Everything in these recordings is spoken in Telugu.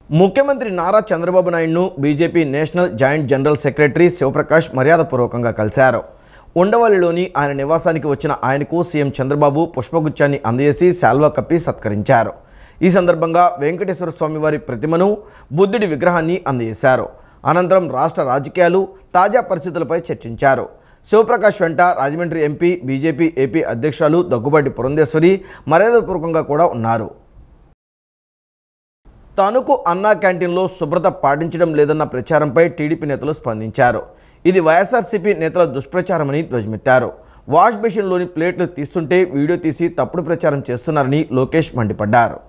ముఖ్యమంత్రి నారా చంద్రబాబు నాయుడును BJP national joint general secretary Shivaprakash మర్యాదపూర్వకంగా కలిశారు. ఉండవల్లిలోని ఆయన నివాసానికి వచ్చిన ఆయనకు సీఎం చంద్రబాబు పుష్పగుచ్చాన్ని అందజేసి శాల్వా కప్పి సత్కరించారు. ఈ సందర్భంగా వెంకటేశ్వర స్వామివారి ప్రతిమను, బుద్ధుడి విగ్రహాన్ని అందజేశారు. అనంతరం రాష్ట్ర రాజకీయాలు, తాజా పరిస్థితులపై చర్చించారు. శివప్రకాష్ వెంట రాజమండ్రి ఎంపీ, బీజేపీ ఏపీ అధ్యక్షులు దగ్గుబాటి పురంధేశ్వరి మర్యాదపూర్వకంగా కూడా ఉన్నారు. తణుకు అన్నా క్యాంటీన్లో శుభ్రత పాటించడం లేదన్న ప్రచారంపై టీడీపీ నేతలు స్పందించారు. ఇది వైఎస్ఆర్సీపీ నేతల దుష్ప్రచారమని ధ్వజమెత్తారు. వాష్ బేసిన్లోని ప్లేట్లు తీస్తుంటే వీడియో తీసి తప్పుడు ప్రచారం చేస్తున్నారని లోకేష్ మండిపడ్డారు.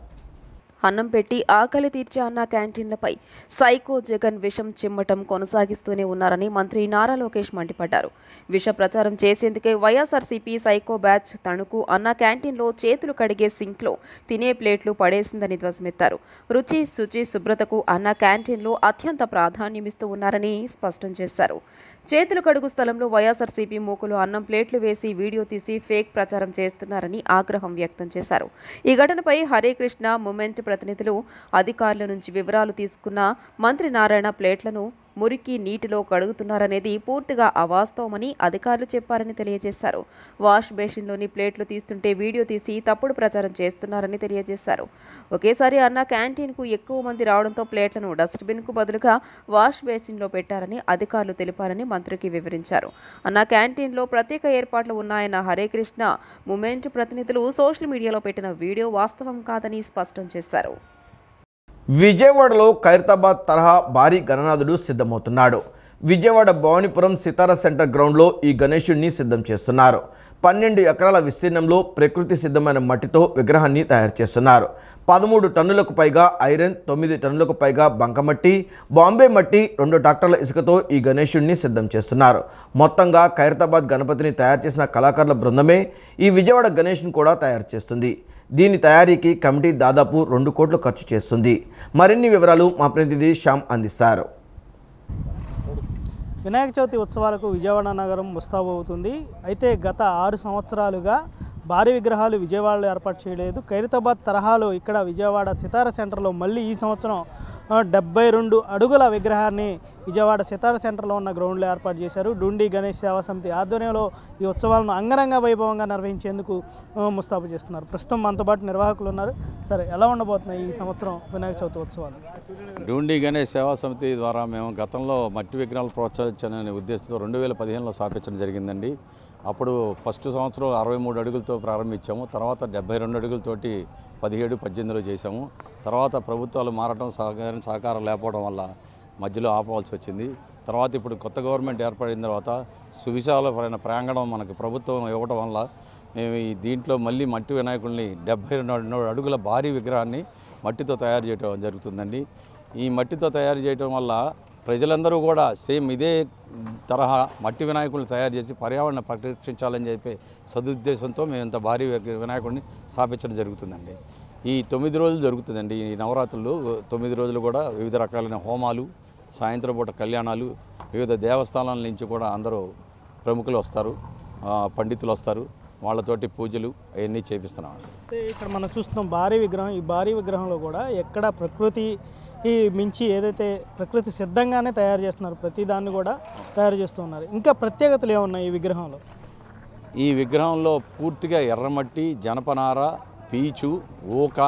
అన్నం పెట్టి ఆకలి తీర్చే అన్న క్యాంటీన్లపై సైకో జగన్ విషం చిమ్మటం కొనసాగిస్తూనే ఉన్నారని మంత్రి నారా లోకేష్ మండిపడ్డారు. విష ప్రచారం చేసేందుకే వైఎస్ఆర్సీపీ సైకో బ్యాచ్ తణుకు అన్న క్యాంటీన్లో చేతులు కడిగే సింక్లో తినే ప్లేట్లు పడేసిందని ధ్వజమెత్తారు. రుచి, శుచి, శుభ్రతకు అన్న క్యాంటీన్లో అత్యంత ప్రాధాన్యమిస్తూ ఉన్నారని స్పష్టం చేశారు. చేతులు కడుగు స్థలంలో వైఎస్ఆర్సీపీ మూకులు అన్నం ప్లేట్లు వేసి వీడియో తీసి ఫేక్ ప్రచారం చేస్తున్నారని ఆగ్రహం వ్యక్తం చేశారు. ఈ ఘటనపై హరేకృష్ణ మూమెంట్ ప్రతినిధులు అధికారుల నుంచి వివరాలు తీసుకున్న మంత్రి నారాయణ ప్లేట్లను మురికి నీటిలో కడుగుతున్నారనేది పూర్తిగా అవాస్తవమని అధికారులు చెప్పారని తెలియజేశారు. వాష్ బేసిన్లోని ప్లేట్లు తీస్తుంటే వీడియో తీసి తప్పుడు ప్రచారం చేస్తున్నారని తెలియజేశారు. ఒకేసారి అన్న క్యాంటీన్కు ఎక్కువ మంది రావడంతో ప్లేట్లను డస్ట్బిన్కు బదులుగా వాష్ బేసిన్లో పెట్టారని అధికారులు తెలిపారని మంత్రికి వివరించారు. అన్న క్యాంటీన్లో ప్రత్యేక ఏర్పాట్లు ఉన్నాయన్న హరేకృష్ణ మూమెంట్ ప్రతినిధులు సోషల్ మీడియాలో పెట్టిన వీడియో వాస్తవం కాదని స్పష్టం చేశారు. విజయవాడలో ఖైరతాబాద్ తరహా భారీ గణనాథుడు సిద్ధమవుతున్నాడు. విజయవాడ భవానీపురం సితారా సెంటర్ గ్రౌండ్లో ఈ గణేశుడిని సిద్ధం చేస్తున్నారు. 12 ఎకరాల విస్తీర్ణంలో ప్రకృతి సిద్ధమైన మట్టితో విగ్రహాన్ని తయారు చేస్తున్నారు. 13 టన్నులకు పైగా ఐరన్, 9 టన్నులకు పైగా బంకమట్టి, బాంబే మట్టి, 2 ట్రాక్టర్ల ఇసుకతో ఈ గణేశుడిని సిద్ధం చేస్తున్నారు. మొత్తంగా ఖైరతాబాద్ గణపతిని తయారు చేసిన కళాకారుల బృందమే ఈ విజయవాడ గణేష్ని కూడా తయారు చేస్తుంది. దీని తయారీకి కమిటీ దాదాపు 2 కోట్లు ఖర్చు చేస్తుంది. మరిన్ని వివరాలు మా ప్రతినిధి శ్యామ్ అందిస్తారు. వినాయక చవితి ఉత్సవాలకు విజయవాడ నగరం ముస్తాబు అవుతుంది. అయితే గత 6 సంవత్సరాలుగా భారీ విగ్రహాలు విజయవాడలో ఏర్పాటు చేయలేదు. ఖైరతాబాద్ తరహాలో ఇక్కడ విజయవాడ సితారా సెంటర్లో మళ్ళీ ఈ సంవత్సరం 72 అడుగుల విగ్రహాన్ని విజయవాడ సితారా సెంటర్లో ఉన్న గ్రౌండ్లో ఏర్పాటు చేశారు. డుండి గణేష్ సేవా సమితి ఆధ్వర్యంలో ఈ ఉత్సవాలను అంగరంగ వైభవంగా నిర్వహించేందుకు ముస్తాబు చేస్తున్నారు. ప్రస్తుతం మనతో పాటు నిర్వాహకులు ఉన్నారు. సరే, ఎలా ఉండబోతున్నాయి ఈ సంవత్సరం వినాయక చవితి ఉత్సవాలు? డుండి గణేష్ సేవా సమితి ద్వారా మేము గతంలో మట్టి విగ్రహాలు ప్రోత్సహించాలనే ఉద్దేశంతో 2015లో స్థాపించడం జరిగిందండి. అప్పుడు ఫస్ట్ సంవత్సరం 63 అడుగులతో ప్రారంభించాము. తర్వాత 72 అడుగులతోటి 17, 18లో చేశాము. తర్వాత ప్రభుత్వాలు మారటం, సహకారం లేకపోవడం వల్ల మధ్యలో ఆపవలసి వచ్చింది. తర్వాత ఇప్పుడు కొత్త గవర్నమెంట్ ఏర్పడిన తర్వాత సువిశాలమైన ప్రాంగణం మనకు ప్రభుత్వం ఇవ్వడం వల్ల మేము ఈ దీంట్లో మళ్ళీ మట్టి వినాయకుడిని 72 అడుగుల భారీ విగ్రహాన్ని మట్టితో తయారు చేయడం జరుగుతుందండి. ఈ మట్టితో తయారు చేయడం వల్ల ప్రజలందరూ కూడా సేమ్ ఇదే తరహా మట్టి వినాయకుడిని తయారు చేసి పర్యావరణ పరిరక్షించాలని చెప్పి సదుద్దేశంతో మేము ఇంత భారీ వినాయకుడిని స్థాపించడం జరుగుతుందండి. ఈ 9 రోజులు జరుగుతుందండి. ఈ నవరాత్రులు 9 రోజులు కూడా వివిధ రకాలైన హోమాలు, సాయంత్రం పూట కళ్యాణాలు, వివిధ దేవస్థానాల నుంచి కూడా అందరూ ప్రముఖులు వస్తారు, పండితులు వస్తారు, వాళ్ళతోటి పూజలు అవన్నీ చేపిస్తున్నాం. ఇక్కడ మనం చూస్తున్నాం భారీ విగ్రహం. ఈ భారీ విగ్రహంలో కూడా ఎక్కడ ప్రకృతి మించి ఏదైతే ప్రకృతి సిద్ధంగానే తయారు చేస్తున్నారు, ప్రతి దాన్ని కూడా తయారు చేస్తూ ఉన్నారు. ఇంకా ప్రత్యేకతలు ఏమున్నాయి ఈ విగ్రహంలో? ఈ విగ్రహంలో పూర్తిగా ఎర్రమట్టి, జనపనార, పీచు, ఊక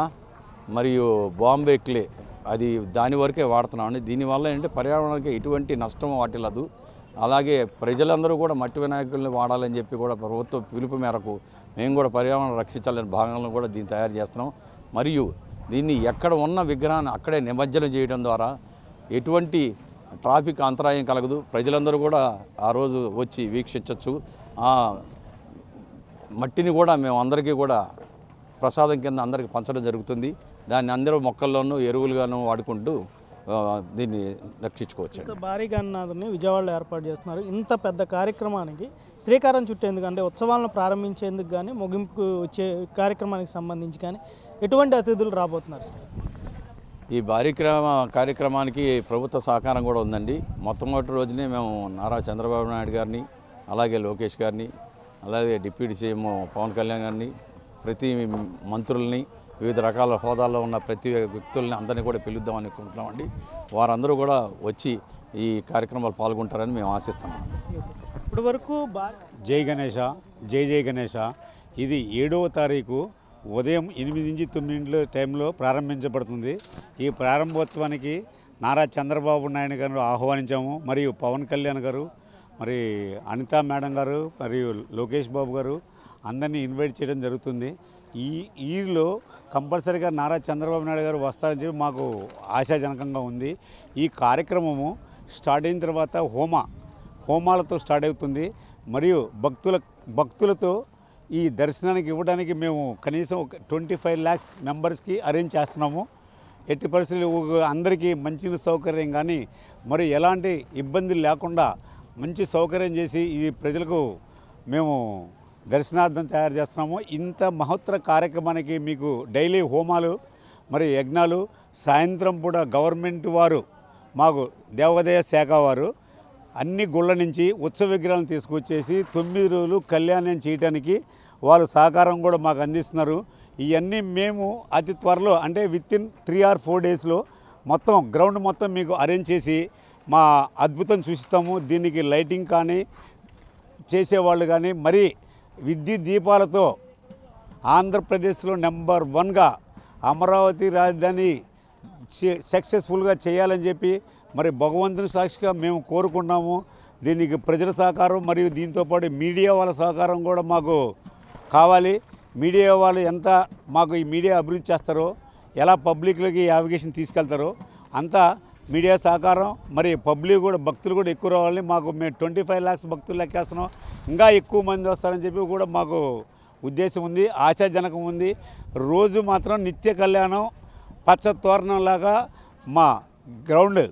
మరియు బాంబే క్లే అది దాని వరకే వాడుతున్నామండి. దీనివల్ల ఏంటంటే పర్యావరణానికి ఎటువంటి నష్టం వాటిల్లదు. అలాగే ప్రజలందరూ కూడా మట్టి వినాయకుల్ని వాడాలని చెప్పి కూడా ప్రభుత్వ పిలుపు మేరకు మేము కూడా పర్యావరణం రక్షించాలనే భాగంలో కూడా దీన్ని తయారు చేస్తున్నాం. మరియు దీన్ని ఎక్కడ ఉన్న విగ్రహాన్ని అక్కడే నిమజ్జనం చేయడం ద్వారా ఎటువంటి ట్రాఫిక్ అంతరాయం కలగదు. ప్రజలందరూ కూడా ఆ రోజు వచ్చి వీక్షించవచ్చు. మట్టిని కూడా మేము అందరికీ కూడా ప్రసాదం కింద అందరికీ పంచడం జరుగుతుంది. దాన్ని అందరూ మొక్కల్లోనూ ఎరువులుగాను వాడుకుంటూ దీన్ని రక్షించుకోవచ్చు. భారీ గణనాథుని విజయవాడలో ఏర్పాటు చేస్తున్నారు. ఇంత పెద్ద కార్యక్రమానికి శ్రీకారం చుట్టేందుకు, అంటే ఉత్సవాలను ప్రారంభించేందుకు కానీ ముగింపుకు వచ్చే కార్యక్రమానికి సంబంధించి కానీ ఎటువంటి అతిథులు రాబోతున్నారు సార్? ఈ భారీ కార్యక్రమానికి ప్రభుత్వ సహకారం కూడా ఉందండి. మొట్టమొదటి రోజునే మేము నారా చంద్రబాబు నాయుడు గారిని, అలాగే లోకేష్ గారిని, అలాగే డిప్యూటీ సీఎం పవన్ కళ్యాణ్ గారిని, ప్రతి మంత్రుల్ని, వివిధ రకాల హోదాల్లో ఉన్న ప్రతి వ్యక్తుల్ని అందరినీ కూడా పిలుద్దామని అనుకుంటున్నామండి. వారందరూ కూడా వచ్చి ఈ కార్యక్రమాలు పాల్గొంటారని మేము ఆశిస్తున్నాం. ఇప్పటి వరకు జై గణేష, జై జై గణేష. ఇది 7వ తారీఖు ఉదయం 8 నుంచి 9 టైంలో ప్రారంభించబడుతుంది. ఈ ప్రారంభోత్సవానికి నారా చంద్రబాబు నాయుడు గారు ఆహ్వానించాము. మరియు పవన్ కళ్యాణ్ గారు, మరి అనితా మేడం గారు, మరియు లోకేష్ బాబు గారు అందరినీ ఇన్వైట్ చేయడం జరుగుతుంది. ఈలో కంపల్సరీగా నారా చంద్రబాబు నాయుడు గారు వస్తారని చెప్పి మాకు ఆశాజనకంగా ఉంది. ఈ కార్యక్రమము స్టార్ట్ అయిన తర్వాత హోమాలతో స్టార్ట్ అవుతుంది. మరియు భక్తులతో ఈ దర్శనానికి ఇవ్వడానికి మేము కనీసం 25 lakhs మెంబర్స్కి అరేంజ్ చేస్తున్నాము. ఎట్టి పరిస్థితులు అందరికీ మంచి సౌకర్యం కానీ మరి ఎలాంటి ఇబ్బందులు లేకుండా మంచి సౌకర్యం చేసి ఈ ప్రజలకు మేము దర్శనార్థం తయారు చేస్తున్నాము. ఇంత మహత్తర కార్యక్రమానికి మీకు డైలీ హోమాలు మరి యజ్ఞాలు, సాయంత్రం పూట గవర్నమెంట్ వారు మాకు దేవాదాయ శాఖ వారు అన్ని గుళ్ళ నుంచి ఉత్సవ విగ్రహాలను తీసుకొచ్చేసి 9 రోజులు కళ్యాణం చేయడానికి వాళ్ళు సహకారం కూడా మాకు అందిస్తున్నారు. ఇవన్నీ మేము అతి త్వరలో అంటే వితిన్ 3 or 4 daysలో మొత్తం గ్రౌండ్ మొత్తం మీకు అరేంజ్ చేసి మా అద్భుతం చూపిస్తాము. దీనికి లైటింగ్ కానీ చేసేవాళ్ళు కానీ మరి విద్యుత్ దీపాలతో ఆంధ్రప్రదేశ్లో నెంబర్ 1గా అమరావతి రాజధాని సక్సెస్ఫుల్గా చేయాలని చెప్పి మరి భగవంతుని సాక్షిగా మేము కోరుకున్నాము. దీనికి ప్రజల సహకారం మరియు దీంతోపాటు మీడియా వాళ్ళ సహకారం కూడా మాకు కావాలి. మీడియా వాళ్ళు ఎంత మాకు ఈ మీడియా అభివృద్ధి చేస్తారో, ఎలా పబ్లిక్లోకి ఈ యావిగేషన్ తీసుకెళ్తారో అంతా మీడియా సహకారం మరి పబ్లిక్ కూడా భక్తులు కూడా ఎక్కువ రావాలని మేము 25 lakhs భక్తులు లెక్కేస్తున్నాం. ఇంకా ఎక్కువ మంది వస్తారని చెప్పి కూడా మాకు ఉద్దేశం ఉంది, ఆశాజనకం ఉంది. రోజు మాత్రం నిత్య కళ్యాణం పచ్చ తోరణంలాగా మా గ్రౌండ్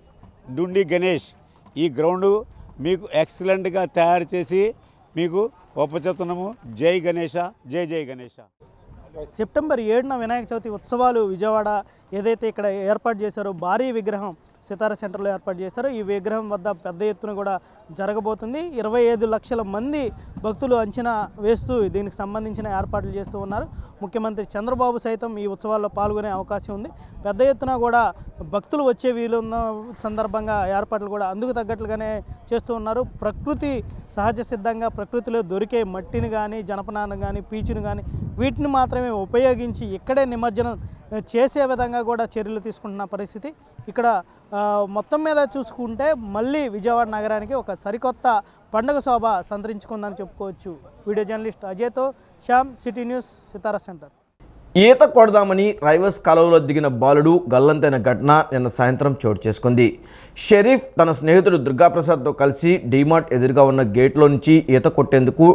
డుండి గణేష్ ఈ గ్రౌండ్ మీకు ఎక్సలెంట్గా తయారు చేసి మీకు ఒప్పచెప్తున్నాము. జై గణేష, జై జై గణేష. సెప్టెంబర్ 7న వినాయక చవితి ఉత్సవాలు విజయవాడ ఏదైతే ఇక్కడ ఏర్పాటు చేశారో భారీ విగ్రహం సితార సెంటర్లో ఏర్పాటు చేశారో ఈ విగ్రహం వద్ద పెద్ద ఎత్తున కూడా జరగబోతుంది. 25 లక్షల మంది భక్తులు అంచనా వేస్తూ దీనికి సంబంధించిన ఏర్పాట్లు చేస్తూ ఉన్నారు. ముఖ్యమంత్రి చంద్రబాబు సైతం ఈ ఉత్సవాల్లో పాల్గొనే అవకాశం ఉంది. పెద్ద ఎత్తున కూడా భక్తులు వచ్చే వీలున్న సందర్భంగా ఏర్పాట్లు కూడా అందుకు తగ్గట్లుగానే చేస్తూ ఉన్నారు. ప్రకృతి సహజ సిద్ధంగా ప్రకృతిలో దొరికే మట్టిని కానీ, జనపనాన్ని కానీ, పీచుని కానీ వీటిని మాత్రమే ఉపయోగించి ఇక్కడే నిమజ్జనం చేసే విధంగా కూడా చర్యలు తీసుకుంటున్న పరిస్థితి. ఇక్కడ మొత్తం మీద చూసుకుంటే మళ్ళీ విజయవాడ నగరానికి ఒక సరికొత్త పండుగ శోభ సంతరించుకుందని చెప్పుకోవచ్చు. వీడియో జర్నలిస్ట్ అజయ్తో Shyam, city news, Sitara centre. ఈత కొడదామని రైవస్ కాలువలో దిగిన బాలుడు గల్లంతైన ఘటన నిన్న సాయంత్రం చోటు చేసుకుంది. షరీఫ్ తన స్నేహితుడు దుర్గాప్రసాద్తో కలిసి డీమార్ట్ ఎదురుగా ఉన్న గేట్లో నుంచి ఈత కొట్టేందుకు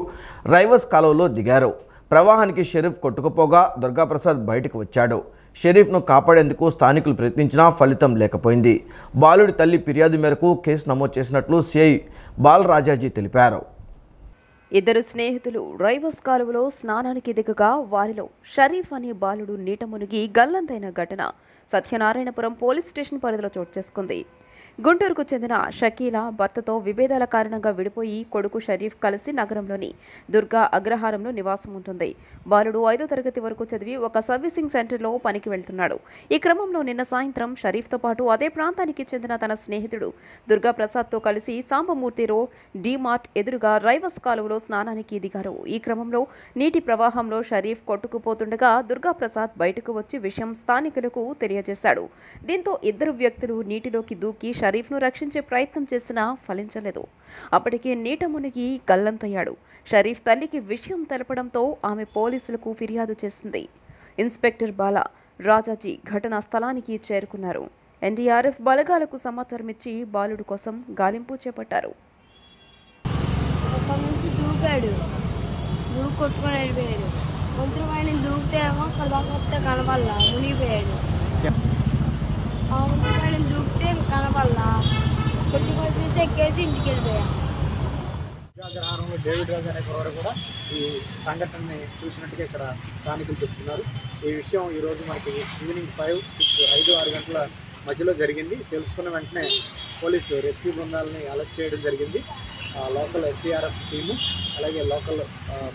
రైవస్ కాలువలో దిగారు. ప్రవాహానికి షరీఫ్ కొట్టుకుపోగా దుర్గాప్రసాద్ బయటకు వచ్చాడు. షరీఫ్ను కాపాడేందుకు స్థానికులు ప్రయత్నించినా ఫలితం లేకపోయింది. బాలుడి తల్లి ఫిర్యాదు మేరకు కేసు నమోదు చేసినట్లు సిఐ బాలరాజాజీ తెలిపారు. ఇద్దరు స్నేహితులు రైవస్ కాలువలో స్నానానికి దిగగా వారిలో షరీఫ్ అనే బాలుడు నీట మునిగి గల్లంతైన ఘటన సత్యనారాయణపురం పోలీస్ స్టేషన్ పరిధిలో చోటు చేసుకుంది. గుంటూరుకు చెందిన షకీలా భర్తతో విభేదాల కారణంగా విడిపోయి కొడుకు షరీఫ్ కలిసి నగరంలోని దుర్గా అగ్రహారంలో నివాసం ఉంటుంది. బాలుడు 5వ తరగతి వరకు చదివి ఒక సర్వీసింగ్ సెంటర్లో పనికి వెళ్తున్నాడు. ఈ క్రమంలో నిన్న సాయంత్రం షరీఫ్తో పాటు అదే ప్రాంతానికి చెందిన తన స్నేహితుడు దుర్గాప్రసాద్తో కలిసి సాంబమూర్తి రోడ్ డీమార్ట్ ఎదురుగా రైవస్ కాలువలో స్నానానికి దిగారు. ఈ క్రమంలో నీటి ప్రవాహంలో షరీఫ్ కొట్టుకుపోతుండగా దుర్గాప్రసాద్ బయటకు వచ్చి విషయం స్థానికులకు తెలియజేశాడు. దీంతో ఇద్దరు వ్యక్తులు నీటిలోకి దూకి షరీఫ్ను రక్షించే ప్రయత్నం చేసినా ఫలించలేదు. అప్పటికే నీట మునిగి గల్లంతయ్యాడు. షరీఫ్ తల్లికి విషయం తెలపడంతో ఆమె పోలీసులకు ఫిర్యాదు చేసింది. ఇన్స్పెక్టర్ బాల రాజాజీ ఘటనా స్థలానికి చేరుకున్నారు. ఎన్డీఆర్ఎఫ్ బలగాలకు సమాచారం ఇచ్చి బాలుడు కోసం గాలింపు చేపట్టారు. అగ్రహారంలో డేవిడ్ రాజు అనే కుర్రాడు కూడా ఈ సంఘటనని చూసినట్టుగా ఇక్కడ స్థానికులు చెప్తున్నారు. ఈ విషయం ఈరోజు మనకి ఈవినింగ్ 5, 6, 5, 6 గంటల మధ్యలో జరిగింది. తెలుసుకున్న వెంటనే పోలీసు రెస్క్యూ బృందాలని అలర్ట్ చేయడం జరిగింది. లోకల్ ఎస్డీఆర్ఎఫ్ టీము, అలాగే లోకల్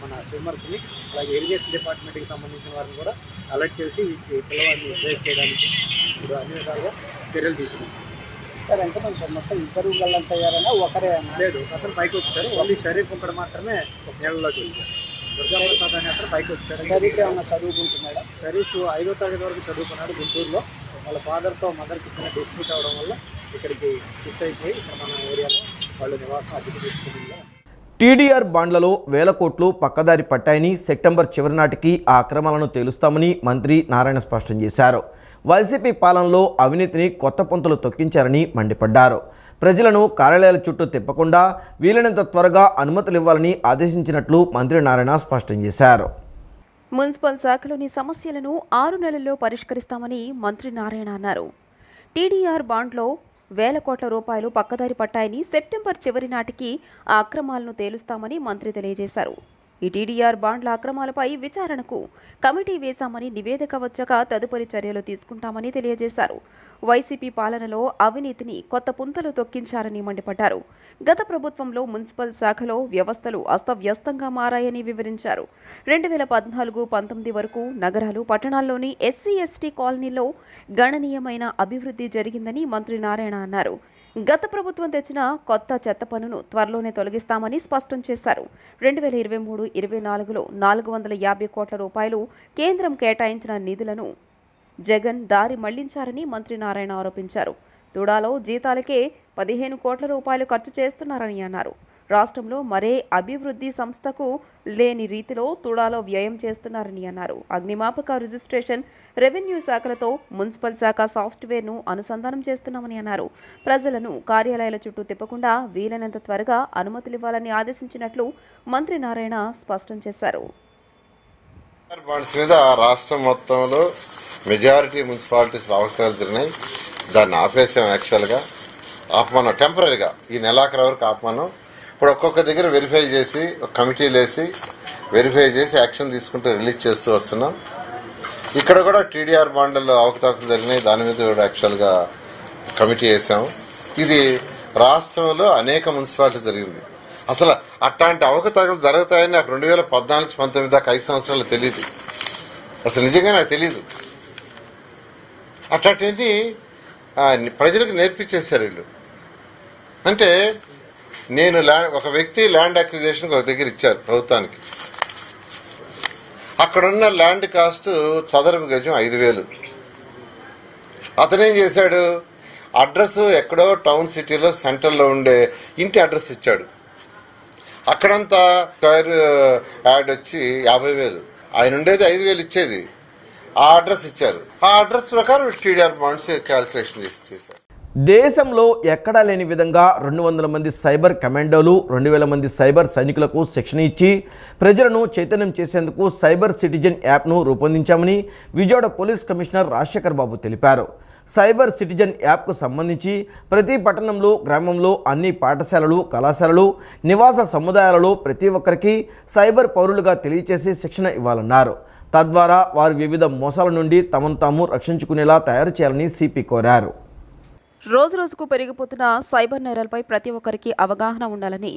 మన స్విమ్మర్స్ని, అలాగే ఇరిగేషన్ డిపార్ట్మెంట్కి సంబంధించిన వారిని కూడా అలర్ట్ చేసి ఈ పిల్లవాడిని ట్రేస్ చేయడానికి ఇప్పుడు అన్ని విధాలుగా చర్యలు తీసుకున్నాం. సార్ ఎంతమంది సార్ మొత్తం ఇద్దరు గల్లంతయ్యారన్నా ఒకరే లేదు, అతను పైకి వచ్చారు. ఓన్లీ షరీఫ్ ఒకటి మాత్రమే నీళ్ళలోకి వెళ్ళారు. దుర్గాప్రసాద్ అనే అతను పైకి వచ్చారు. షరీఫ్ ఏమన్నా చదువుకుంటున్నాడా? షరీఫ్ 5వ తరగతి వరకు చదువుకున్నాడు గుంటూరులో. వాళ్ళ ఫాదర్తో మదర్కి ఇచ్చిన డిస్ప్యూట్ అవడం వల్ల ఇక్కడికి షిఫ్ట్ అయిపోయి ఇక్కడ మన ఏరియాలో వాళ్ళు నివాసం అద్దెకి తీసుకుంటుందో. టీడీఆర్ బాండ్లలో వేల కోట్లు పక్కదారి పట్టాయని, సెప్టెంబర్ చివరి నాటికి ఆ అక్రమాలను తేలుస్తామని మంత్రి నారాయణ స్పష్టం చేశారు. వైసీపీ పాలనలో అవినీతిని కొత్త పొంతలు తొక్కించారని మండిపడ్డారు. ప్రజలను కార్యాలయాల చుట్టూ తిప్పకుండా వీలైనంత త్వరగా అనుమతులు ఇవ్వాలని ఆదేశించినట్లు మంత్రి నారాయణ స్పష్టం చేశారు. మున్సిపల్ శాఖలోని సమస్యలను 6 నెలల్లో పరిష్కరిస్తామని మంత్రి నారాయణ అన్నారు. టీడీఆర్ బాండ్లో వేల కోట్ల రూపాయలు పక్కదారి పట్టాయని, సెప్టెంబర్ చివరి నాటికి ఆ అక్రమాలను తేలుస్తామని మంత్రి తెలియజేశారు. ఈ టీడీఆర్ బాండ్ల అక్రమాలపై విచారణకు కమిటీ వేశామని, నివేదిక వచ్చాక తదుపరి చర్యలు తీసుకుంటామని తెలియజేశారు. వైసీపీ పాలనలో అవినీతిని కొత్త పుంతలు తొక్కించారని మండిపడ్డారు. గత ప్రభుత్వంలో మున్సిపల్ శాఖలో వ్యవస్థలు అస్తవ్యస్తంగా మారాయని వివరించారు. 2014-19 వరకు నగరాలు, పట్టణాల్లోని ఎస్సీ ఎస్టీ కాలనీలో గణనీయమైన అభివృద్ధి జరిగిందని మంత్రి నారాయణ అన్నారు. గత ప్రభుత్వం తెచ్చిన కొత్త చెత్త పన్నును త్వరలోనే తొలగిస్తామని స్పష్టం చేశారు. 2023-24లో 450 కోట్ల రూపాయలు కేంద్రం కేటాయించిన నిధులను జగన్ దారి మళ్లించారని మంత్రి నారాయణ ఆరోపించారు. తుడాలో జీతాలకే 15 కోట్ల రూపాయలు ఖర్చు చేస్తున్నారని అన్నారు. రాష్ట్రంలో మరే అభివృద్ధి సంస్థకు లేని రీతిలో తుడాలో వ్యయం చేస్తున్నారని అన్నారు. అగ్నిమాపక రిజిస్ట్రేషన్, రెవెన్యూ శాఖలతో మున్సిపల్ శాఖ సాఫ్ట్వేర్ను అనుసంధానం చేస్తున్నామని అన్నారు. ప్రజలను కార్యాలయాల చుట్టూ తిప్పకుండా వీలైనంత త్వరగా అనుమతులు ఇవ్వాలని ఆదేశించినట్లు మంత్రి నారాయణ స్పష్టం చేశారు. బాండ్స్ మీద రాష్ట్రం మొత్తంలో మెజారిటీ మున్సిపాలిటీస్ అవకాశాలు జరిగినాయి. దాన్ని ఆపేసాం. యాక్చువల్గా ఆపమన్నాం, టెంపరీగా ఈ నెలాఖరు వరకు ఆపమన్నాం. ఇప్పుడు ఒక్కొక్క దగ్గర వెరిఫై చేసి ఒక కమిటీలు వేసి వెరిఫై చేసి యాక్షన్ తీసుకుంటూ రిలీజ్ చేస్తూ వస్తున్నాం. ఇక్కడ కూడా టీడీఆర్ బాండ్లలో అవకతవకలు జరిగినాయి. దాని మీద కూడా యాక్చువల్గా కమిటీ వేసాము. ఇది రాష్ట్రంలో అనేక మున్సిపాలిటీ జరిగింది. అసలు అట్లాంటి అవకతవకలు జరుగుతాయని నాకు 2014-19 దాకా 5 సంవత్సరాలు తెలియదు. అసలు నిజంగా నాకు తెలియదు. అట్లాంటివన్నీ ప్రజలకు నేర్పించేశారు వీళ్ళు. అంటే నేను ఒక వ్యక్తి ల్యాండ్ అక్విజిషన్ ఒక దగ్గర ఇచ్చారు ప్రభుత్వానికి. అక్కడున్న ల్యాండ్ కాస్ట్ చదరపు గజం 5,000. అతనేం చేశాడు, అడ్రస్ ఎక్కడో టౌన్ సిటీలో సెంటర్లో ఉండే ఇంటి అడ్రస్ ఇచ్చాడు. అక్కడంతా స్క్వేర్ యాడ్ వచ్చి 50,000. ఆయన ఉండేది 5,000 ఇచ్చేది. ఆ అడ్రస్ ఇచ్చారు. ఆ అడ్రస్ ప్రకారం టీడీఆర్ బాండ్స్ క్యాల్కులేషన్ చేశారు. దేశంలో ఎక్కడా లేని విధంగా 200 మంది సైబర్ కమాండోలు, 2,000 మంది సైబర్ సైనికులకు శిక్షణ ఇచ్చి ప్రజలను చైతన్యం చేసేందుకు సైబర్ సిటిజన్ యాప్ను రూపొందించామని విజయవాడ పోలీస్ కమిషనర్ రాజశేఖర్ బాబు తెలిపారు. సైబర్ సిటిజన్ యాప్కు సంబంధించి ప్రతి పట్టణంలో, గ్రామంలో, అన్ని పాఠశాలలు, కళాశాలలు, నివాస సముదాయాలలో ప్రతి ఒక్కరికి సైబర్ పౌరులుగా తెలియచేసి శిక్షణ ఇవ్వాలన్నారు. తద్వారా వారు వివిధ మోసాల నుండి తమను తాము రక్షించుకునేలా తయారు చేయాలని సిపి కోరారు. రోజురోజుకు పెరిగిపోతున్న సైబర్ నేరాలపై ప్రతి ఒక్కరికి అవగాహన ఉండాలని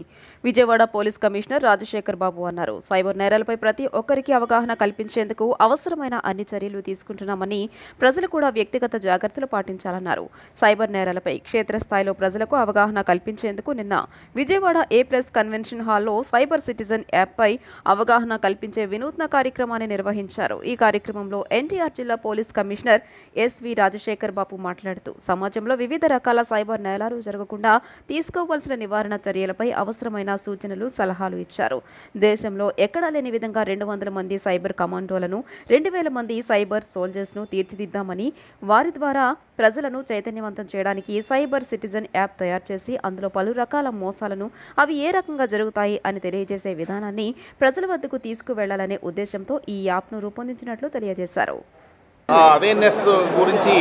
విజయవాడ పోలీస్ కమిషనర్ రాజశేఖర్ బాబు అన్నారు. సైబర్ నేరాలపై ప్రతి ఒక్కరికి అవగాహన కల్పించేందుకు అవసరమైన అన్ని చర్యలు తీసుకుంటున్నామని, ప్రజలు కూడా వ్యక్తిగత జాగ్రత్తలు పాటించాలన్నారు. సైబర్ నేరాలపై క్షేత్రస్థాయిలో ప్రజలకు అవగాహన కల్పించేందుకు నిన్న విజయవాడ A+ కన్వెన్షన్ హాల్లో సైబర్ సిటిజన్ యాప్పై అవగాహన కల్పించే వినూత్న కార్యక్రమాన్ని నిర్వహించారు. ఈ కార్యక్రమంలో ఎన్టీఆర్ జిల్లా పోలీస్ కమిషనర్ ఎస్వి రాజశేఖర్ బాబు మాట్లాడుతూ సమాజంలో వివిధ రకాల సైబర్ నేరాలు జరగకుండా తీసుకోవాల్సిన నివారణ చర్యలపై అవసరమైన సూచనలు, సలహాలు ఇచ్చారు. దేశంలో ఎక్కడా లేని విధంగా 200 మంది సైబర్ కమాండోలను, 2,000 మంది సైబర్ సోల్జర్స్ను తీర్చిదిద్దామని, వారి ద్వారా ప్రజలను చైతన్యవంతం చేయడానికి సైబర్ సిటిజన్ యాప్ తయారు చేసి అందులో పలు రకాల మోసాలను, అవి ఏ రకంగా జరుగుతాయి అని తెలియజేసే విధానాన్ని ప్రజల వద్దకు తీసుకువెళ్లాలనే ఉద్దేశంతో ఈ యాప్ను రూపొందించినట్లు తెలియజేశారు. అవేర్నెస్ గురించి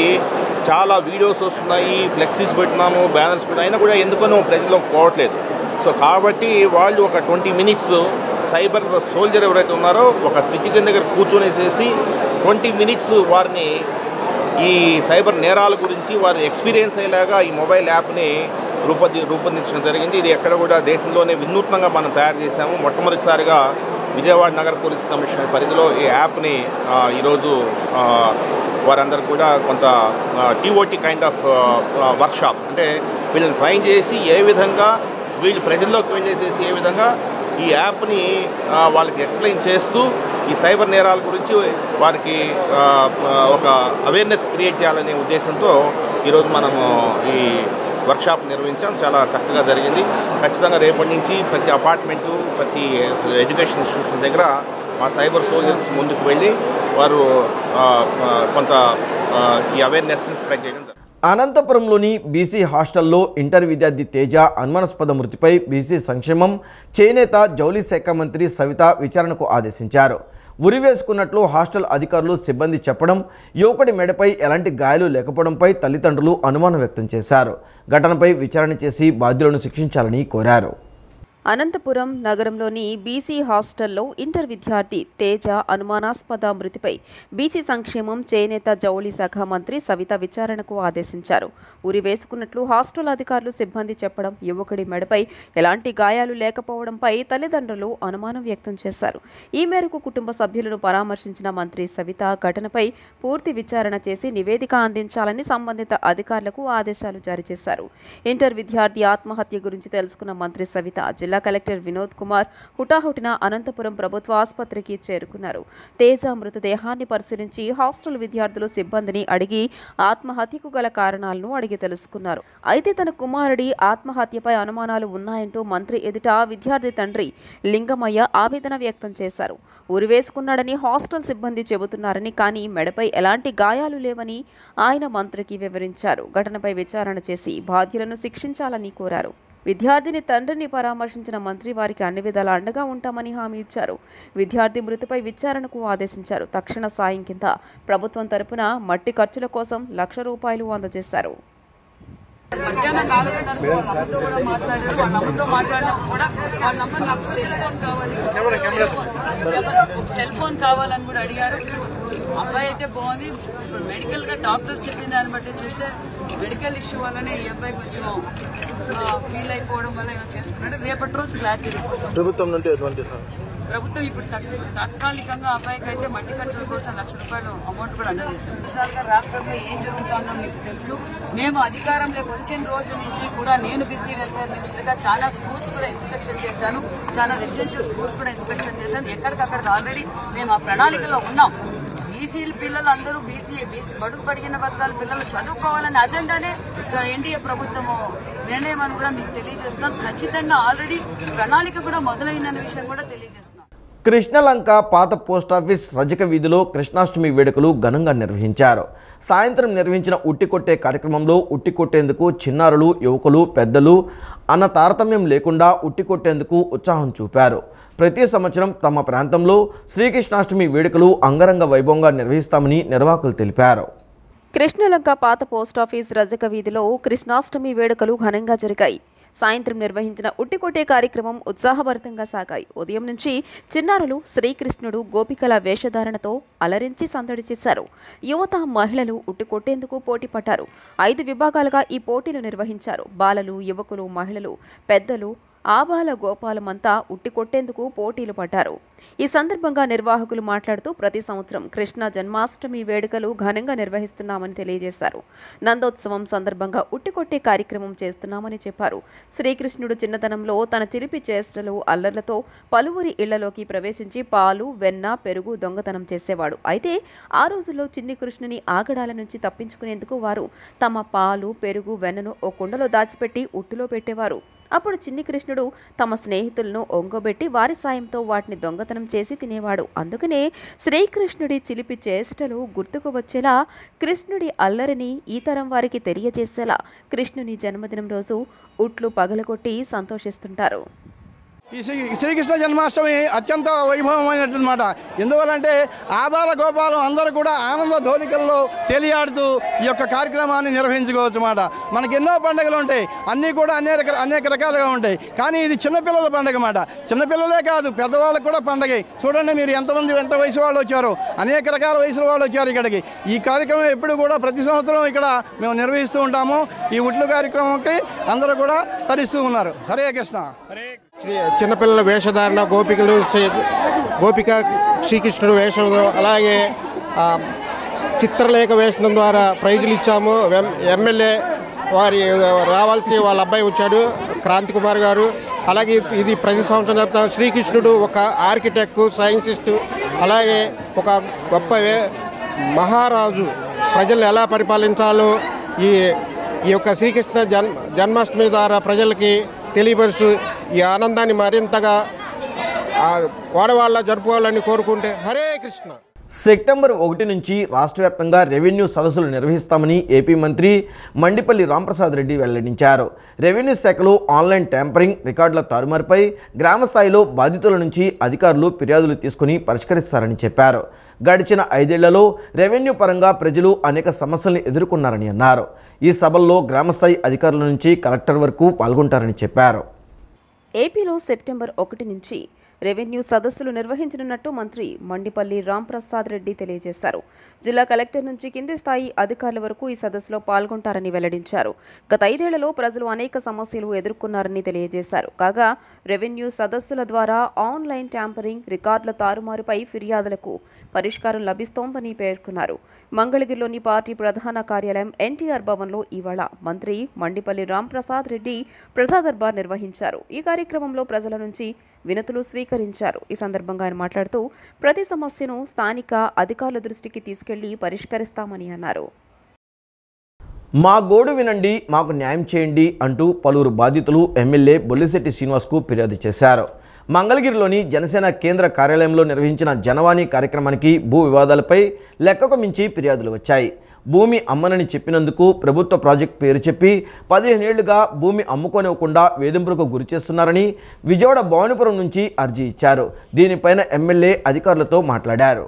చాలా వీడియోస్ వస్తున్నాయి, ఫ్లెక్సీస్ పెట్టినాము, బ్యానర్స్ పెట్టినా, అయినా కూడా ఎందుకనో ప్రజలకు పోవట్లేదు. సో కాబట్టి వాళ్ళు ఒక 20 మినిట్స్ సైబర్ సోల్జర్ ఎవరైతే ఉన్నారో ఒక సిటిజన్ దగ్గర కూర్చొనేసేసి 20 మినిట్స్ వారిని ఈ సైబర్ నేరాల గురించి వారు ఎక్స్పీరియన్స్ అయ్యేలాగా ఈ మొబైల్ యాప్ని రూపొందించడం జరిగింది. ఇది ఎక్కడ కూడా దేశంలోనే వినూత్నంగా మనం తయారు చేశాము. మొట్టమొదటిసారిగా విజయవాడ నగర పోలీస్ కమిషనర్ పరిధిలో ఈ యాప్ని ఈరోజు వారందరూ కూడా కొంత టీఓటీ కైండ్ ఆఫ్ వర్క్షాప్, అంటే వీళ్ళని ట్రైన్ చేసి ఏ విధంగా వీళ్ళు ప్రజల్లోకి వెళ్ళేసేసి ఏ విధంగా ఈ యాప్ని వాళ్ళకి ఎక్స్ప్లెయిన్ చేస్తూ ఈ సైబర్ నేరాల గురించి వారికి ఒక అవేర్నెస్ క్రియేట్ చేయాలనే ఉద్దేశంతో ఈరోజు మనము ఈ వర్క్షాప్ నిర్వహించాం. చాలా చక్కగా జరిగింది. ఖచ్చితంగా రేపటి నుంచి ప్రతి అపార్ట్మెంటు, ప్రతి ఎడ్యుకేషన్ ఇన్స్టిట్యూషన్ దగ్గర మా సైబర్ సోల్జర్స్ ముందుకు వెళ్ళి వారు కొంత ఈ అవేర్నెస్ని స్ప్రెడ్ చేయడం జరుగుతుంది. అనంతపురంలోని బీసీ హాస్టల్లో ఇంటర్ విద్యార్థి తేజ అనుమానాస్పద మృతిపై బీసీ సంక్షేమం చేనేత జౌళి శాఖ మంత్రి సవిత విచారణకు ఆదేశించారు. ఉరివేసుకున్నట్లు హాస్టల్ అధికారులు సిబ్బంది చెప్పడం, యువకుడి మెడపై ఎలాంటి గాయాలు లేకపోవడంపై తల్లిదండ్రులు అనుమానం వ్యక్తం చేశారు. ఘటనపై విచారణ చేసి బాధ్యులను శిక్షించాలని కోరారు. అనంతపురం నగరంలోని బీసీ హాస్టల్లో ఇంటర్ విద్యార్థి తేజ అనుమానాస్పద మృతిపై బీసీ సంక్షేమం చేనేత జౌళి శాఖ మంత్రి సవిత విచారణకు ఆదేశించారు. ఉరి వేసుకున్నట్లు హాస్టల్ అధికారులు సిబ్బంది చెప్పడం, యువకుడి మెడపై ఎలాంటి గాయాలు లేకపోవడంపై తల్లిదండ్రులు అనుమానం వ్యక్తం చేశారు. ఈ మేరకు కుటుంబ సభ్యులను పరామర్శించిన మంత్రి సవిత ఘటనపై పూర్తి విచారణ చేసి నివేదిక అందించాలని సంబంధిత అధికారులకు ఆదేశాలు జారీ చేశారు. ఇంటర్ విద్యార్థి ఆత్మహత్య గురించి తెలుసుకున్న మంత్రి సవిత జిల్లా కలెక్టర్ వినోద్ కుమార్ హుటాహుటిన అనంతపురం ప్రభుత్వ ఆసుపత్రికి చేరుకున్నారు. తేజ మృతదేహాన్ని పరిశీలించి హాస్టల్ విద్యార్థులు సిబ్బందిని అడిగి ఆత్మహత్యకు గల కారణాలను అడిగి తెలుసుకున్నారు. అయితే తన కుమారుడి ఆత్మహత్యపై అనుమానాలు ఉన్నాయంటూ మంత్రి ఎదుట విద్యార్థి తండ్రి లింగమయ్య ఆవేదన వ్యక్తం చేశారు. ఉరివేసుకున్నాడని హాస్టల్ సిబ్బంది చెబుతున్నారని, కానీ మెడపై ఎలాంటి గాయాలు లేవని ఆయన మంత్రికి వివరించారు. ఘటనపై విచారణ చేసి బాధ్యులను శిక్షించాలని కోరారు. విద్యార్థిని తండ్రిని పరామర్శించిన మంత్రి వారికి అన్ని విధాలా అండగా ఉంటామని హామీ ఇచ్చారు. విద్యార్థి మృతిపై విచారణకు ఆదేశించారు. తక్షణ సాయం కింద ప్రభుత్వం తరపున మట్టి ఖర్చుల కోసం ₹1,00,000 అందజేశారు. మధ్యాహ్నం 4:30 వాళ్ళ అమ్మతో కూడా మాట్లాడారు. వాళ్ళ అమ్మతో మాట్లాడినప్పుడు కూడా వాళ్ళ అమ్మ నాకు సెల్ ఫోన్ కావాలి, ఒక సెల్ ఫోన్ కావాలని కూడా అడిగారు. అబ్బాయి అయితే బాగుంది. మెడికల్ గా డాక్టర్ చెప్పిన దాన్ని బట్టి చూస్తే మెడికల్ ఇష్యూ వల్లనే ఈ అబ్బాయి కొంచెం ఫీల్ అయిపోవడం వల్ల ఏమో చేసుకున్నాడు. రేపటి రోజు క్లారిటీ ప్రభుత్వం నుండి ఎటువంటి ప్రభుత్వం ఇప్పుడు తాత్కాలికంగా అబ్బాయికి అయితే మట్టి ఖర్చుల కోసం ₹1,00,000 అమౌంట్ కూడా అందజేస్తుంది. విశాలంగా రాష్ట్రంలో ఏం జరుగుతుందో మీకు తెలుసు. మేము అధికారంలోకి వచ్చిన రోజు నుంచి కూడా నేను బీసీ వెల్ఫేర్ మినిస్టర్ గా చాలా స్కూల్స్ కూడా ఇన్స్పెక్షన్ చేశాను, చాలా రెసిడెన్షియల్ స్కూల్స్ కూడా ఇన్స్పెక్షన్ చేశాను. ఎక్కడికక్కడ ఆల్రెడీ మేము ఆ ప్రణాళికలో ఉన్నాం. బీసీ పిల్లలు అందరూ బీసీ బడుగు పడిగిన వర్గాల పిల్లలు చదువుకోవాలనే అజెండానే ఎన్డీఏ ప్రభుత్వము నిర్ణయం అని కూడా మీకు తెలియజేస్తున్నాం. ఖచ్చితంగా ఆల్రెడీ ప్రణాళిక కూడా మొదలైందనే విషయం కూడా తెలియజేస్తున్నాం. కృష్ణలంక పాత పోస్టాఫీస్ రజక వీధిలో కృష్ణాష్టమి వేడుకలు ఘనంగా నిర్వహించారు. సాయంత్రం నిర్వహించిన ఉట్టికొట్టే కార్యక్రమంలో ఉట్టికొట్టేందుకు చిన్నారులు, యువకులు, పెద్దలు అన్న తారతమ్యం లేకుండా ఉట్టికొట్టేందుకు ఉత్సాహం చూపారు. ప్రతి సంవత్సరం తమ ప్రాంతంలో శ్రీకృష్ణాష్టమి వేడుకలు అంగరంగ వైభవంగా నిర్వహిస్తామని నిర్వాహకులు తెలిపారు. కృష్ణలంక పాత పోస్టాఫీస్ రజక వీధిలో కృష్ణాష్టమి వేడుకలు ఘనంగా జరిగాయి. సాయంత్రం నిర్వహించిన ఉట్టికొట్టే కార్యక్రమం ఉత్సాహభరితంగా సాగాయి. ఉదయం నుంచి చిన్నారులు శ్రీకృష్ణుడు గోపికల వేషధారణతో అలరించి సందడి చేశారు. యువత, మహిళలు ఉట్టికొట్టేందుకు పోటీ పడ్డారు. 5 విభాగాలుగా ఈ పోటీలు నిర్వహించారు. బాలలు, యువకులు, మహిళలు, పెద్దలు, ఆబాల గోపాలమంతా ఉట్టికొట్టేందుకు పోటీలు పడ్డారు. ఈ సందర్భంగా నిర్వాహకులు మాట్లాడుతూ ప్రతి సంవత్సరం కృష్ణ జన్మాష్టమి వేడుకలు ఘనంగా నిర్వహిస్తున్నామని తెలియజేశారు. నందోత్సవం సందర్భంగా ఉట్టికొట్టే కార్యక్రమం చేస్తున్నామని చెప్పారు. శ్రీకృష్ణుడు చిన్నతనంలో తన చిలిపి చేష్టలు, అల్లర్లతో పలువురి ఇళ్లలోకి ప్రవేశించి పాలు, వెన్న, పెరుగు దొంగతనం చేసేవాడు. అయితే ఆ రోజుల్లో చిన్ని కృష్ణుని ఆగడాల నుంచి తప్పించుకునేందుకు వారు తమ పాలు, పెరుగు, వెన్నను ఓ కుండలో దాచిపెట్టి ఉట్టులో పెట్టేవారు. అప్పుడు చిన్ని కృష్ణుడు తమ స్నేహితులను ఒంగోబెట్టి వారి సాయంతో వాటిని దొంగతనం చేసి తినేవాడు. అందుకనే శ్రీకృష్ణుడి చిలిపి చేష్టలు గుర్తుకు వచ్చేలా, కృష్ణుడి అల్లరిని ఈ తరం వారికి తెలియజేసేలా కృష్ణుని జన్మదినం రోజు ఉట్లు పగలగొట్టి సంతోషిస్తుంటారు. ఈ శ్రీకృష్ణ జన్మాష్టమి అత్యంత వైభవమైనటువంటి. ఎందువల్లంటే ఆబాల గోపాలం అందరూ కూడా ఆనంద ధోనికల్లో తేలియాడుతూ ఈ యొక్క కార్యక్రమాన్ని నిర్వహించుకోవచ్చు మాట. మనకి ఎన్నో పండుగలు ఉంటాయి, అన్నీ కూడా అనేక రకాలుగా ఉంటాయి. కానీ ఇది చిన్నపిల్లల పండుగ మాట. చిన్నపిల్లలే కాదు, పెద్దవాళ్ళకు కూడా పండుగ. చూడండి మీరు ఎంత వయసు వాళ్ళు వచ్చారు, అనేక రకాల వయసుల వాళ్ళు వచ్చారు ఇక్కడికి. ఈ కార్యక్రమం ఎప్పుడు కూడా ప్రతి సంవత్సరం ఇక్కడ మేము నిర్వహిస్తూ ఉంటాము. ఈ ఉట్లు కార్యక్రమంకి అందరూ కూడా తరిస్తూ ఉన్నారు. హరే కృష్ణ. చిన్నపిల్లల వేషధారణ, గోపిక శ్రీకృష్ణుడు వేషం, అలాగే చిత్రలేఖ వేషం ద్వారా ప్రైజులు ఇచ్చాము. ఎమ్మెల్యే వారి రావాల్సి వాళ్ళ అబ్బాయి వచ్చాడు, క్రాంతి కుమార్ గారు. అలాగే ఇది ప్రతి సంవత్సరం చెప్తాం. శ్రీకృష్ణుడు ఒక ఆర్కిటెక్ట్, సైన్సిస్టు, అలాగే ఒక గొప్ప మహారాజు, ప్రజల్ని ఎలా పరిపాలించాలో ఈ యొక్క శ్రీకృష్ణ జన్మాష్టమి ద్వారా ప్రజలకి తెలియపరుస్తూ ఈ ఆనందాన్ని మరింతగా వాడవాళ్ళ జరుపుకోవాలని కోరుకుంటే హరే కృష్ణ. సెప్టెంబర్ 1 నుంచి రాష్ట్ర వ్యాప్తంగా రెవెన్యూ సదస్సులు నిర్వహిస్తామని ఏపీ మంత్రి మండిపల్లి రాంప్రసాద్ రెడ్డి వెల్లడించారు. రెవెన్యూ శాఖలో ఆన్లైన్ ట్యాంపరింగ్, రికార్డుల తారుమారుపై గ్రామ స్థాయిలో బాధితుల నుంచి అధికారులు ఫిర్యాదులు తీసుకుని పరిష్కరిస్తారని చెప్పారు. గడిచిన 5 ఏళ్లలో రెవెన్యూ పరంగా ప్రజలు అనేక సమస్యలను ఎదుర్కొన్నారని అన్నారు. ఈ సభల్లో గ్రామస్థాయి అధికారుల నుంచి కలెక్టర్ వరకు పాల్గొంటారని చెప్పారు. ఏపీలో సెప్టెంబర్ 1 నుంచి రెవెన్యూ సదస్సులు నిర్వహించనున్నట్టు మంత్రి మండిపల్లి రాంప్రసాద్ రెడ్డి తెలియజేశారు. జిల్లా కలెక్టర్ నుంచి కింది స్థాయి అధికారుల వరకు ఈ సదస్సులో పాల్గొంటారని వెల్లడించారు. గత 5 ఏళ్లలో ప్రజలు అనేక సమస్యలు ఎదుర్కొన్నారని తెలియజేశారు. కాగా రెవెన్యూ సదస్సుల ద్వారా ఆన్లైన్ ట్యాంపరింగ్, రికార్డుల తారుమారుపై ఫిర్యాదులకు పరిష్కారం లభిస్తోందని పేర్కొన్నారు. మంగళగిరిలోని పార్టీ ప్రధాన కార్యాలయం ఎన్టీఆర్ భవన్లో ఇవాళ మంత్రి మండిపల్లి రాంప్రసాద్ రెడ్డి ప్రజా దర్బార్ నిర్వహించారు. ఈ కార్యక్రమంలో ప్రజల నుంచి వినతులు స్వీకరించారు. ఈ సందర్భంగా ఆయన మాట్లాడుతూ ప్రతి సమస్యను స్థానిక అధికారుల దృష్టికి తీసుకెళ్లి పరిష్కరిస్తామని అన్నారు. మా గోడు వినండి, మాకు న్యాయం చేయండి అంటూ పలువురు బాధితులు ఎమ్మెల్యే బొల్లిశెట్టి శ్రీనివాస్కు ఫిర్యాదు చేశారు. మంగళగిరిలోని జనసేన కేంద్ర కార్యాలయంలో నిర్వహించిన జనవాణి కార్యక్రమానికి భూ వివాదాలపై లెక్కకు మించి ఫిర్యాదులు వచ్చాయి. భూమి అమ్మనని చెప్పినందుకు ప్రభుత్వ ప్రాజెక్టు పేరు చెప్పి 15 ఏళ్లుగా భూమి అమ్ముకోనివ్వకుండా వేధింపులకు గురి చేస్తున్నారని విజయవాడ భవానీపురం నుంచి అర్జీ ఇచ్చారు. దీనిపైన ఎమ్మెల్యే అధికారులతో మాట్లాడారు.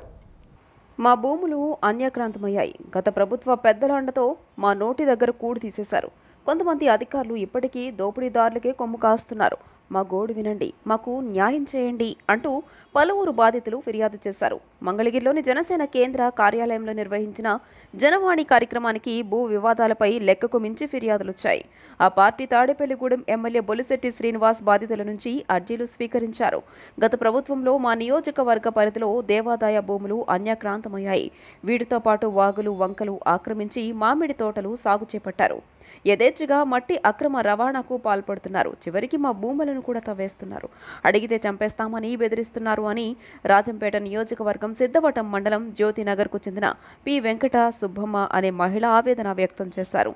మా భూములు అన్యాక్రాంతమయ్యాయి. గత ప్రభుత్వ పెద్దల అండతో మా నోటి దగ్గర కూడు తీసేశారు. కొంతమంది అధికారులు ఇప్పటికీ దోపిడీదారులకే కొమ్ము కాస్తున్నారు. మా గోడు వినండి, మాకు న్యాయం చేయండి అంటూ పలువురు బాధితులు ఫిర్యాదు చేశారు. మంగళగిరిలోని జనసేన కేంద్ర కార్యాలయంలో నిర్వహించిన జనవాణి కార్యక్రమానికి భూ వివాదాలపై లెక్కకు మించి ఫిర్యాదులు వచ్చాయి. ఆ పార్టీ తాడేపల్లిగూడెం ఎమ్మెల్యే బొలిశెట్టి శ్రీనివాస్ బాధితుల నుంచి అర్జీలు స్వీకరించారు. గత ప్రభుత్వంలో మా నియోజకవర్గ పరిధిలో దేవాదాయ భూములు అన్యాక్రాంతమయ్యాయి. వీటితో పాటు వాగులు, వంకలు ఆక్రమించి మామిడి తోటలు సాగు చేపట్టారు. యథేచ్ఛగా మట్టి అక్రమ రవాణాకు పాల్పడుతున్నారు. చివరికి మా భూములను కూడా తవ్వేస్తున్నారు. అడిగితే చంపేస్తామని బెదిరిస్తున్నారు అని రాజంపేట నియోజకవర్గం సిద్ధవటం మండలం జ్యోతినగర్కు చెందిన పి వెంకట సుబ్బమ్మ అనే మహిళ ఆవేదన వ్యక్తం చేశారు.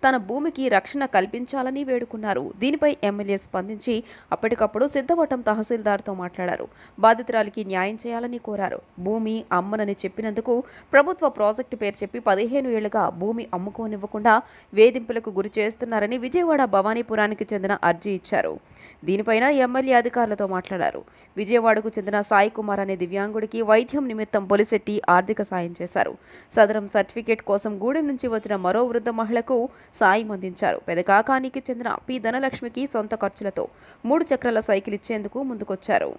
తన భూమికి రక్షణ కల్పించాలని వేడుకున్నారు. దీనిపై ఎమ్మెల్యే స్పందించి అప్పటికప్పుడు సిద్ధవటం తహసీల్దార్తో మాట్లాడారు. బాధితురాలికి న్యాయం చేయాలని కోరారు. భూమి అమ్మనని చెప్పినందుకు ప్రభుత్వ ప్రాజెక్టు పేరు చెప్పి 15 ఏళ్లుగా భూమి అమ్ముకోనివ్వకుండా వేధింపులకు గురి చేస్తున్నారని విజయవాడ భవానీపురానికి చెందిన అర్జీ ఇచ్చారు. దీనిపైన ఎమ్మెల్యే అధికారులతో మాట్లాడారు. విజయవాడకు చెందిన సాయి కుమార్ అనే దివ్యాంగుడికి వైద్యం నిమిత్తం బొలిశెట్టి ఆర్థిక సాయం చేశారు. సదరం సర్టిఫికేట్ కోసం గూడెం నుంచి వచ్చిన మరో వృద్ధ మహిళకు సాయం అందించారు. పెదకాకానికి చెందిన పి ధనలక్ష్మికి సొంత ఖర్చులతో 3 చక్రాల సైకిల్ ఇచ్చేందుకు ముందుకొచ్చారు.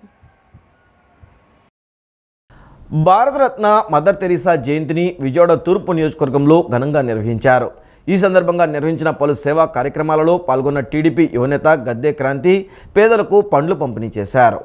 భారతరత్న మదర్ తెరీసా జయంతిని విజయవాడ తూర్పు నియోజకవర్గంలో ఘనంగా నిర్వహించారు. ఈ సందర్భంగా నిర్వహించిన పలు సేవా కార్యక్రమాలలో పాల్గొన్న టీడీపీ యువనేత గద్దె క్రాంతి పేదలకు పండ్లు పంపిణీ చేశారు.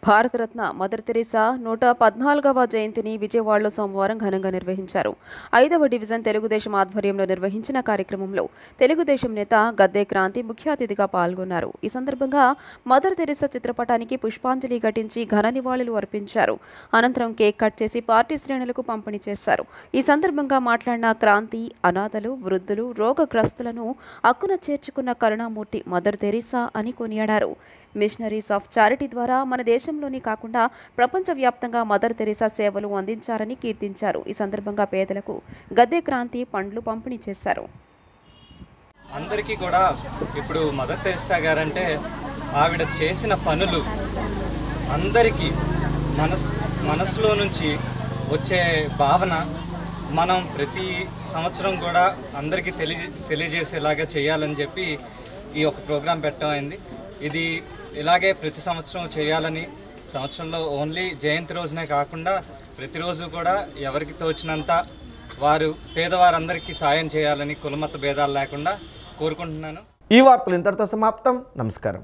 భారతరత్న మదర్ తెరీసా 114వ జయంతిని విజయవాడలో సోమవారం ఘనంగా నిర్వహించారు. 5వ డివిజన్ తెలుగుదేశం ఆధ్వర్యంలో నిర్వహించిన కార్యక్రమంలో తెలుగుదేశం నేత గద్దె క్రాంతి ముఖ్య అతిథిగా పాల్గొన్నారు. ఈ సందర్భంగా మదర్ తెరీసా చిత్రపటానికి పుష్పాంజలి ఘటించి ఘన నివాళులు అర్పించారు. అనంతరం కేక్ కట్ చేసి పార్టీ శ్రేణులకు పంపిణీ చేశారు. ఈ సందర్భంగా మాట్లాడిన క్రాంతి అనాథలు, వృద్ధులు, రోగగ్రస్తులను అక్కున చేర్చుకున్న కరుణామూర్తి మదర్ తెరీసా అని కొనియాడారు. మిషనరీస్ ఆఫ్ చారిటీ ద్వారా మన దేశంలోని కాకుండా ప్రపంచవ్యాప్తంగా మదర్ తెరీసా సేవలు అందించారని కీర్తించారు. ఈ సందర్భంగా పేదలకు గద్దె క్రాంతి పండ్లు పంపిణీ చేశారు. అందరికీ కూడా ఇప్పుడు మదర్ తెరీసా గారంటే ఆవిడ చేసిన పనులు అందరికీ మనసులో నుంచి వచ్చే భావన మనం ప్రతి సంవత్సరం కూడా అందరికీ తెలియజేసేలాగా చేయాలని చెప్పి ఈ ఒక ప్రోగ్రాం పెట్టమైంది. ఇది ఇలాగే ప్రతి సంవత్సరం చేయాలని, సంవత్సరంలో ఓన్లీ జయంతి రోజునే కాకుండా ప్రతిరోజు కూడా ఎవరికి తోచినంత వారు పేదవారందరికీ సాయం చేయాలని కులమత భేదాలు లేకుండా కోరుకుంటున్నాను. ఈ వార్తలు ఇంతటితో సమాప్తం. నమస్కారం.